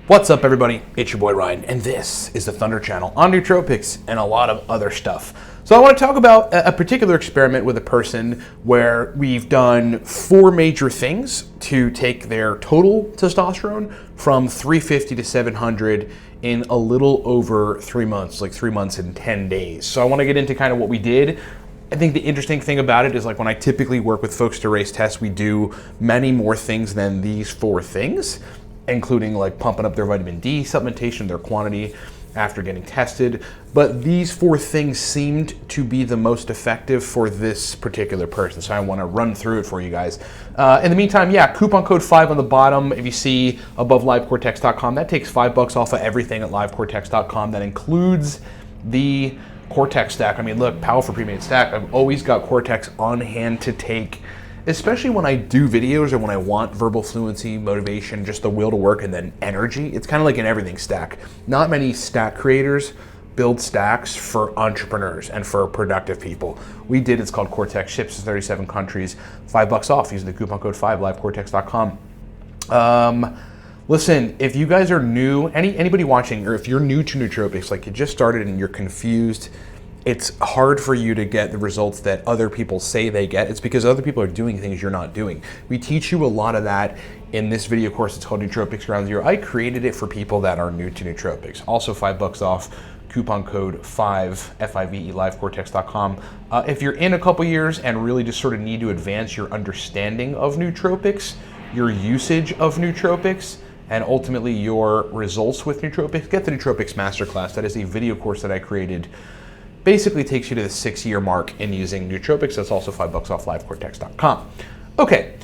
What's up, everybody? It's your boy Ryan, and this is the Thunder Channel on nootropics and a lot of other stuff. So I want to talk about a particular experiment with a person where we've done 4 major things to take their total testosterone from 350 to 700 in a little over 3 months, like 3 months and 10 days. So I want to get into kind of what we did. I think the interesting thing about it is, like, when I typically work with folks to raise tests, we do many more things than these 4 things, including like pumping up their vitamin D supplementation, their quantity after getting tested. But these 4 things seemed to be the most effective for this particular person. So I want to run through it for you guys. In the meantime, yeah, coupon code 5 on the bottom. If you see above livecortex.com, that takes $5 off of everything at livecortex.com. That includes the Cortex stack. I mean, look, powerful pre-made stack. I've always got Cortex on hand to take, especially when I do videos or when I want verbal fluency, motivation, just the will to work, and then energy. It's kind of like an everything stack. Not many stack creators build stacks for entrepreneurs and for productive people. We did. It's called Cortex, ships to 37 countries, $5 off using the coupon code 5, livecortex.com. Listen, if you guys are new, anybody watching, or if you're new to nootropics, like you just started and you're confused, it's hard for you to get the results that other people say they get. It's because other people are doing things you're not doing. We teach you a lot of that in this video course. It's called Nootropics Ground Zero. I created it for people that are new to nootropics. Also $5 off, coupon code 5, F-I-V-E, livecortex.com. If you're in a couple years and really just sort of need to advance your understanding of nootropics, your usage of nootropics, and ultimately your results with nootropics, get the Nootropics Masterclass. That is a video course that I created. Basically takes you to the 6-year mark in using nootropics. That's also $5 off, livecortex.com. Okay,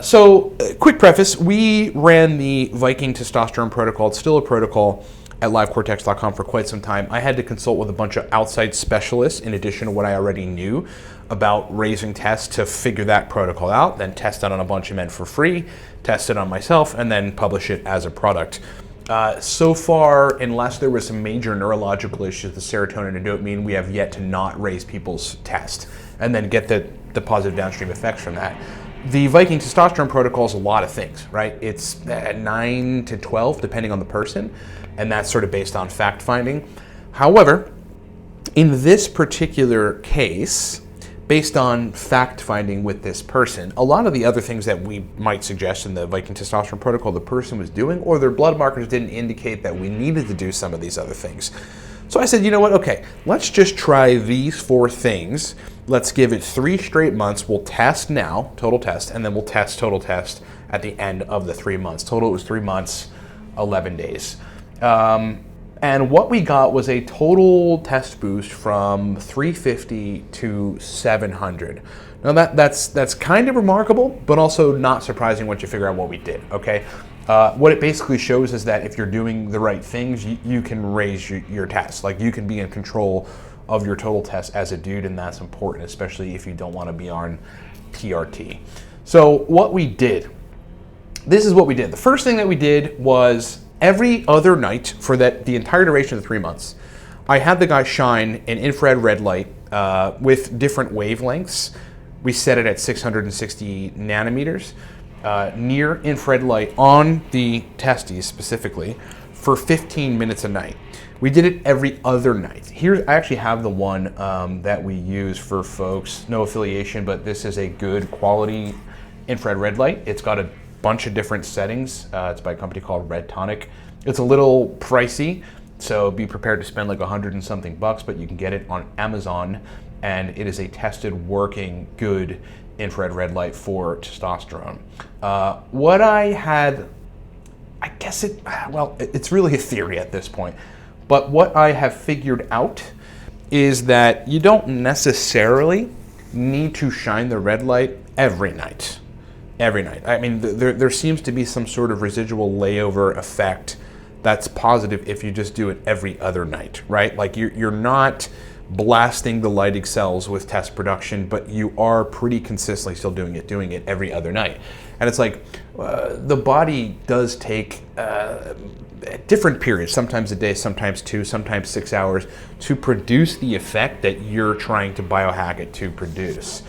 so quick preface. We ran the Viking Testosterone protocol. It's still a protocol at livecortex.com for quite some time. I had to consult with a bunch of outside specialists in addition to what I already knew about raising tests to figure that protocol out, then test it on a bunch of men for free, test it on myself, and then publish it as a product. So far, unless there was some major neurological issues, the serotonin and dopamine, we have yet to not raise people's test and then get the positive downstream effects from that. The Viking Testosterone protocol is a lot of things, right? It's 9 to 12, depending on the person, and that's sort of based on fact finding. However, in this particular case, based on fact finding with this person, a lot of the other things that we might suggest in the Viking Testosterone protocol the person was doing, or their blood markers didn't indicate that we needed to do some of these other things. So I said, you know what, okay, let's just try these 4 things. Let's give it 3 straight months. We'll test now, total test, and then we'll test total test at the end of the 3 months. Total, it was 3 months, 11 days. And what we got was a total test boost from 350 to 700. Now that's kind of remarkable, but also not surprising once you figure out what we did, okay? What it basically shows is that if you're doing the right things, you can raise your test. Like, you can be in control of your total test as a dude, and that's important, especially if you don't want to be on PRT. So what we did, this is what we did. The first thing that we did was every other night for the entire duration of the 3 months, I had the guy shine an infrared red light with different wavelengths. We set it at 660 nanometers, near infrared light on the testes specifically, for 15 minutes a night. We did it every other night. Here, I actually have the one that we use for folks, no affiliation, but this is a good quality infrared red light. It's got a bunch of different settings. It's by a company called Red Tonic. It's a little pricey, so be prepared to spend like $100 and something, but you can get it on Amazon, and it is a tested, working, good infrared red light for testosterone. What I had, I guess it's really a theory at this point, but what I have figured out is that you don't necessarily need to shine the red light every night. Every night. I mean, there seems to be some sort of residual layover effect that's positive if you just do it every other night, right? Like, you're not blasting the Leydig cells with test production, but you are pretty consistently still doing it every other night. And it's like, the body does take different periods, sometimes a day, sometimes 2, sometimes 6 hours, to produce the effect that you're trying to biohack it to produce.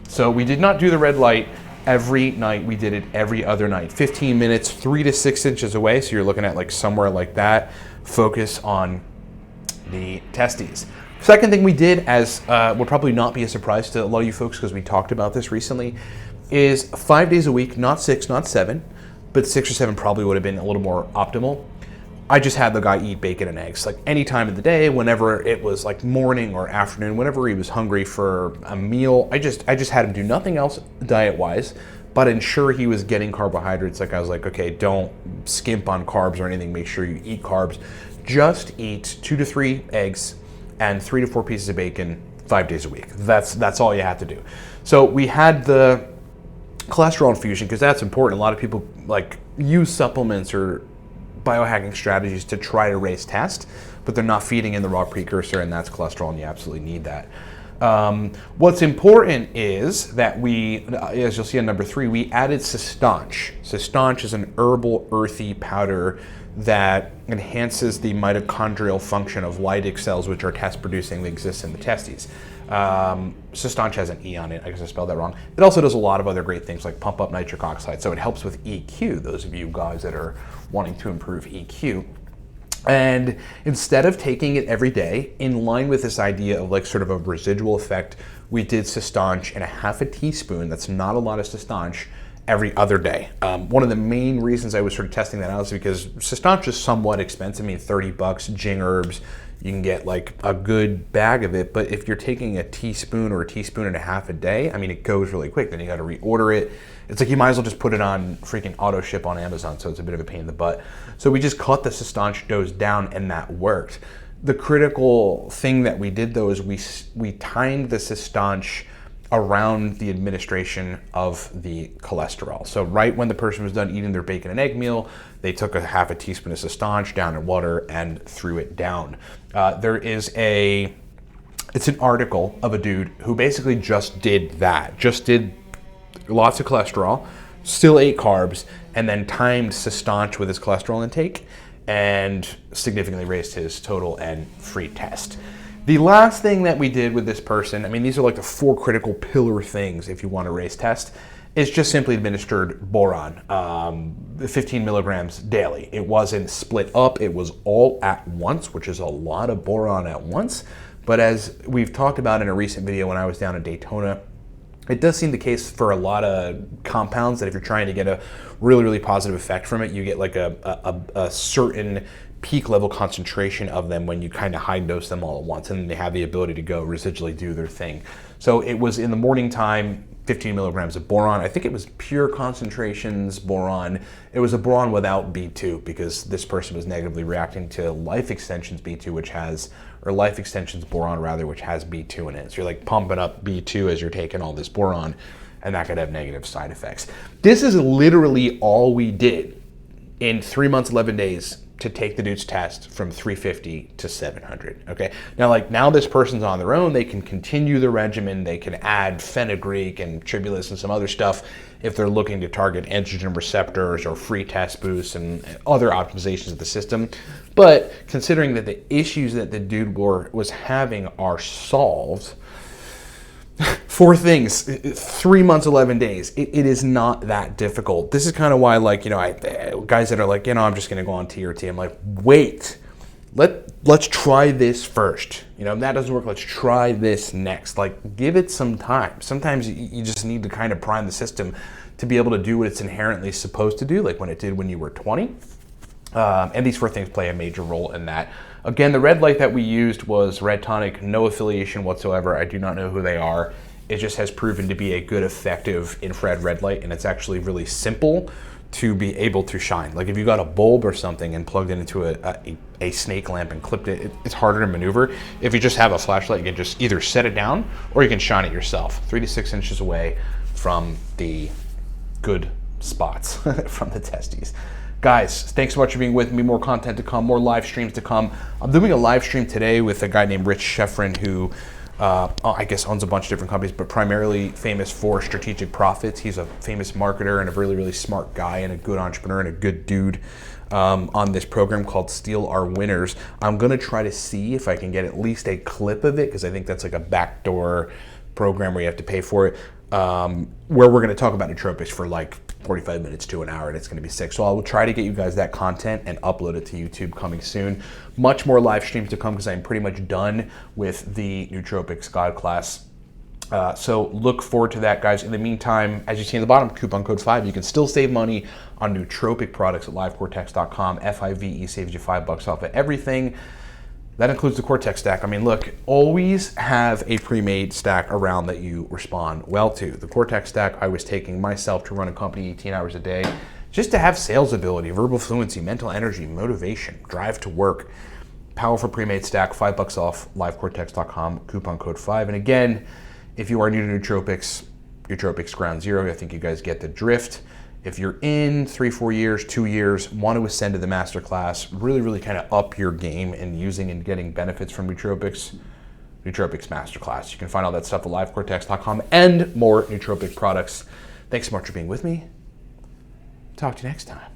So we did not do the red light every night. We did it every other night, 15 minutes, 3 to 6 inches away. So you're looking at like somewhere like that. Focus on the testes. Second thing we did, as will probably not be a surprise to a lot of you folks because we talked about this recently, is 5 days a week, not 6, not 7, but 6 or 7 probably would have been a little more optimal. I just had the guy eat bacon and eggs, like any time of the day, whenever it was like morning or afternoon, whenever he was hungry for a meal. I just had him do nothing else diet-wise, but ensure he was getting carbohydrates. Like I was like, okay, don't skimp on carbs or anything. Make sure you eat carbs. Just eat 2 to 3 eggs and 3 to 4 pieces of bacon 5 days a week. That's all you have to do. So we had the cholesterol infusion because that's important. A lot of people like use supplements or biohacking strategies to try to raise test, but they're not feeding in the raw precursor, and that's cholesterol, and you absolutely need that. What's important is that we, as you'll see on number 3, we added Cistanche. Cistanche is an herbal, earthy powder that enhances the mitochondrial function of Leydig cells, which are test producing that exist in the testes. Cistanche has an E on it, I guess I spelled that wrong. It also does a lot of other great things like pump up nitric oxide, so it helps with EQ, those of you guys that are wanting to improve EQ. And instead of taking it every day, in line with this idea of like sort of a residual effect, we did Cistanche in a half a teaspoon, that's not a lot of Cistanche, every other day. One of the main reasons I was sort of testing that out is because Cistanche is somewhat expensive. I mean, $30, Jing Herbs, you can get like a good bag of it, but if you're taking a teaspoon or a teaspoon and a half a day, I mean, it goes really quick. Then you got to reorder it. It's like you might as well just put it on freaking auto ship on Amazon, so it's a bit of a pain in the butt. So we just cut the Cistanche dose down, and that worked. The critical thing that we did though is we timed the Cistanche around the administration of the cholesterol. So right when the person was done eating their bacon and egg meal, they took a half a teaspoon of Cistanche down in water and threw it down. It's an article of a dude who basically just did that, just did lots of cholesterol, still ate carbs, and then timed Cistanche with his cholesterol intake and significantly raised his total and free test. The last thing that we did with this person, I mean, these are like the 4 critical pillar things if you want to raise test, is just simply administered boron, 15 milligrams daily. It wasn't split up, it was all at once, which is a lot of boron at once. But as we've talked about in a recent video when I was down in Daytona, it does seem the case for a lot of compounds that if you're trying to get a really, really positive effect from it, you get like a certain peak level concentration of them when you kind of high dose them all at once, and then they have the ability to go residually do their thing. So it was in the morning time, 15 milligrams of boron. I think it was pure concentrations boron. It was a boron without B2 because this person was negatively reacting to Life Extensions B2, which has, or Life Extensions boron rather, which has B2 in it. So you're like pumping up B2 as you're taking all this boron, and that could have negative side effects. This is literally all we did in 3 months, 11 days to take the dude's test from 350 to 700, okay? Now this person's on their own, they can continue the regimen, they can add fenugreek and tribulus and some other stuff if they're looking to target androgen receptors or free test boosts and other optimizations of the system. But considering that the issues that the dude was having are solved, 4 things, 3 months, 11 days. It is not that difficult. This is kind of why, like, you know, guys that are like, you know, I'm just going to go on TRT. I'm like, wait, let's try this first. You know, if that doesn't work, let's try this next. Like, give it some time. Sometimes you just need to kind of prime the system to be able to do what it's inherently supposed to do, like when it did when you were 20. And these 4 things play a major role in that. Again, the red light that we used was Red Tonic, no affiliation whatsoever. I do not know who they are. It just has proven to be a good, effective infrared red light, and it's actually really simple to be able to shine. Like if you got a bulb or something and plugged it into a snake lamp and clipped it, it's harder to maneuver. If you just have a flashlight, you can just either set it down or you can shine it yourself, 3 to 6 inches away from the good spots from the testes. Guys, thanks so much for being with me. More content to come, more live streams to come. I'm doing a live stream today with a guy named Rich Sheffrin who I guess owns a bunch of different companies, but primarily famous for strategic profits. He's a famous marketer and a really, really smart guy and a good entrepreneur and a good dude on this program called Steal Our Winners. I'm going to try to see if I can get at least a clip of it because I think that's like a backdoor program where you have to pay for it, where we're going to talk about nootropics for like 45 minutes to an hour, and it's going to be sick. So I will try to get you guys that content and upload it to YouTube coming soon. Much more live streams to come because I'm pretty much done with the Nootropics God class. So look forward to that, guys. In the meantime, as you see in the bottom, coupon code 5, you can still save money on nootropic products at livecortex.com. FIVE saves you $5 off of everything. That includes the Cortex stack. I mean, look, always have a pre-made stack around that you respond well to. The Cortex stack I was taking myself to run a company 18 hours a day, just to have sales ability, verbal fluency, mental energy, motivation, drive to work. Powerful pre-made stack, $5 off, livecortex.com, coupon code 5. And again, if you are new to nootropics, nootropics ground zero, I think you guys get the drift. If you're in 3-4 years, 2 years, want to ascend to the masterclass, really kind of up your game and using and getting benefits from nootropics masterclass. You can find all that stuff at livecortex.com and more nootropic products. Thanks so much for being with me. Talk to you next time.